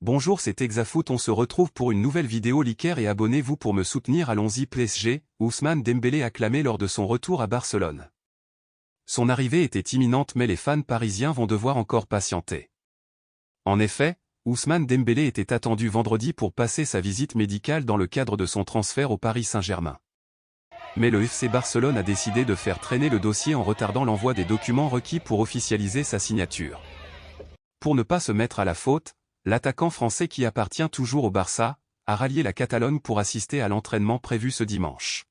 Bonjour, c'est Exafoot, on se retrouve pour une nouvelle vidéo. Likez et abonnez-vous pour me soutenir. Allons-y. PSG, Ousmane Dembélé acclamé lors de son retour à Barcelone. Son arrivée était imminente mais les fans parisiens vont devoir encore patienter. En effet, Ousmane Dembélé était attendu vendredi pour passer sa visite médicale dans le cadre de son transfert au Paris Saint-Germain. Mais le FC Barcelone a décidé de faire traîner le dossier en retardant l'envoi des documents requis pour officialiser sa signature. Pour ne pas se mettre à la faute, l'attaquant français qui appartient toujours au Barça a rallié la Catalogne pour assister à l'entraînement prévu ce dimanche.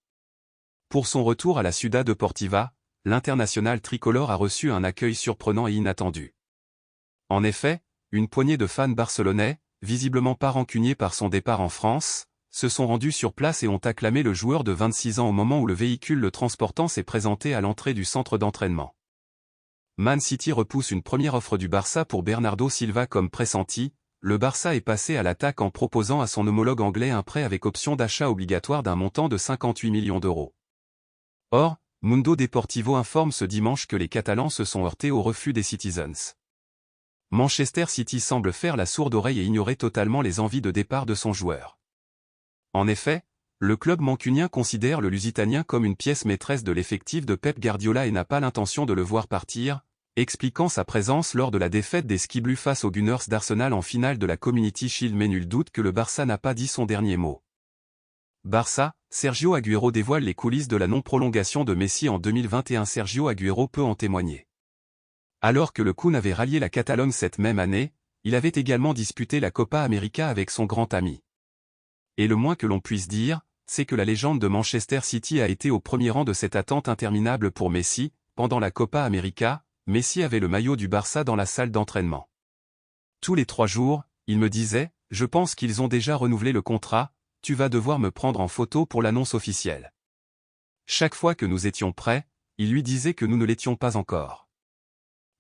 Pour son retour à la Ciudad Deportiva, l'international tricolore a reçu un accueil surprenant et inattendu. En effet, une poignée de fans barcelonais, visiblement pas rancuniers par son départ en France, se sont rendus sur place et ont acclamé le joueur de 26 ans au moment où le véhicule le transportant s'est présenté à l'entrée du centre d'entraînement. Man City repousse une première offre du Barça pour Bernardo Silva comme pressenti. Le Barça est passé à l'attaque en proposant à son homologue anglais un prêt avec option d'achat obligatoire d'un montant de 58 millions d'euros. Or, Mundo Deportivo informe ce dimanche que les Catalans se sont heurtés au refus des Citizens. Manchester City semble faire la sourde oreille et ignorer totalement les envies de départ de son joueur. En effet, le club mancunien considère le Lusitanien comme une pièce maîtresse de l'effectif de Pep Guardiola et n'a pas l'intention de le voir partir, expliquant sa présence lors de la défaite des Ski Blues face aux Gunners d'Arsenal en finale de la Community Shield. Mais nul doute que le Barça n'a pas dit son dernier mot. Barça, Sergio Agüero dévoile les coulisses de la non-prolongation de Messi en 2021. Sergio Agüero peut en témoigner. Alors que le Kun avait rallié la Catalogne cette même année, il avait également disputé la Copa América avec son grand ami. Et le moins que l'on puisse dire, c'est que la légende de Manchester City a été au premier rang de cette attente interminable pour Messi. Pendant la Copa América, Messi avait le maillot du Barça dans la salle d'entraînement. Tous les 3 jours, il me disait « Je pense qu'ils ont déjà renouvelé le contrat, tu vas devoir me prendre en photo pour l'annonce officielle. » Chaque fois que nous étions prêts, il lui disait que nous ne l'étions pas encore.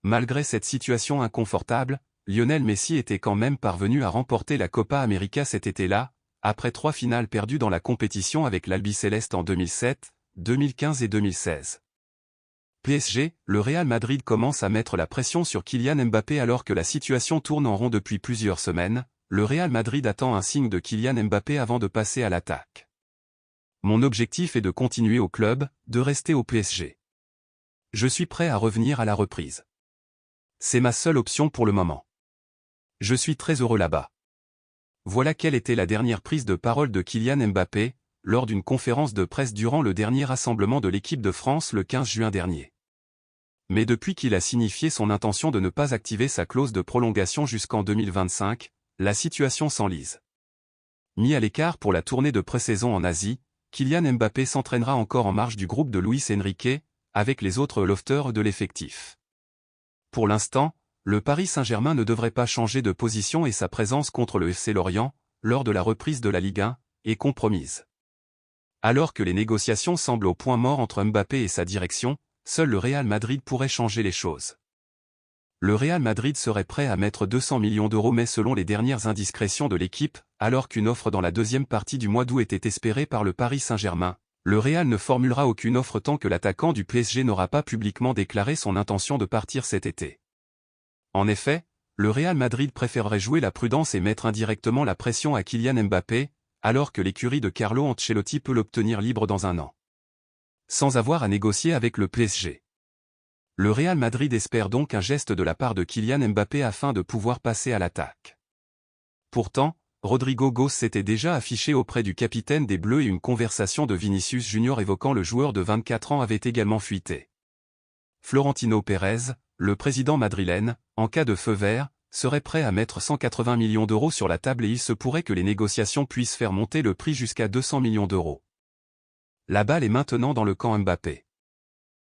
Malgré cette situation inconfortable, Lionel Messi était quand même parvenu à remporter la Copa América cet été-là, après 3 finales perdues dans la compétition avec l'Albiceleste en 2007, 2015 et 2016. PSG, le Real Madrid commence à mettre la pression sur Kylian Mbappé alors que la situation tourne en rond depuis plusieurs semaines. Le Real Madrid attend un signe de Kylian Mbappé avant de passer à l'attaque. Mon objectif est de continuer au club, de rester au PSG. Je suis prêt à revenir à la reprise. C'est ma seule option pour le moment. Je suis très heureux là-bas. Voilà quelle était la dernière prise de parole de Kylian Mbappé, lors d'une conférence de presse durant le dernier rassemblement de l'équipe de France le 15 juin dernier. Mais depuis qu'il a signifié son intention de ne pas activer sa clause de prolongation jusqu'en 2025, la situation s'enlise. Mis à l'écart pour la tournée de pré-saison en Asie, Kylian Mbappé s'entraînera encore en marge du groupe de Luis Enrique, avec les autres lofters de l'effectif. Pour l'instant, le Paris Saint-Germain ne devrait pas changer de position et sa présence contre le FC Lorient, lors de la reprise de la Ligue 1, est compromise. Alors que les négociations semblent au point mort entre Mbappé et sa direction, seul le Real Madrid pourrait changer les choses. Le Real Madrid serait prêt à mettre 200 millions d'euros mais selon les dernières indiscrétions de l'équipe, alors qu'une offre dans la deuxième partie du mois d'août était espérée par le Paris Saint-Germain, le Real ne formulera aucune offre tant que l'attaquant du PSG n'aura pas publiquement déclaré son intention de partir cet été. En effet, le Real Madrid préférerait jouer la prudence et mettre indirectement la pression à Kylian Mbappé, alors que l'écurie de Carlo Ancelotti peut l'obtenir libre dans 1 an. Sans avoir à négocier avec le PSG. Le Real Madrid espère donc un geste de la part de Kylian Mbappé afin de pouvoir passer à l'attaque. Pourtant, Rodrigo Goes s'était déjà affiché auprès du capitaine des Bleus et une conversation de Vinicius Junior évoquant le joueur de 24 ans avait également fuité. Florentino Pérez, le président madrilène, en cas de feu vert, serait prêt à mettre 180 millions d'euros sur la table et il se pourrait que les négociations puissent faire monter le prix jusqu'à 200 millions d'euros. La balle est maintenant dans le camp Mbappé.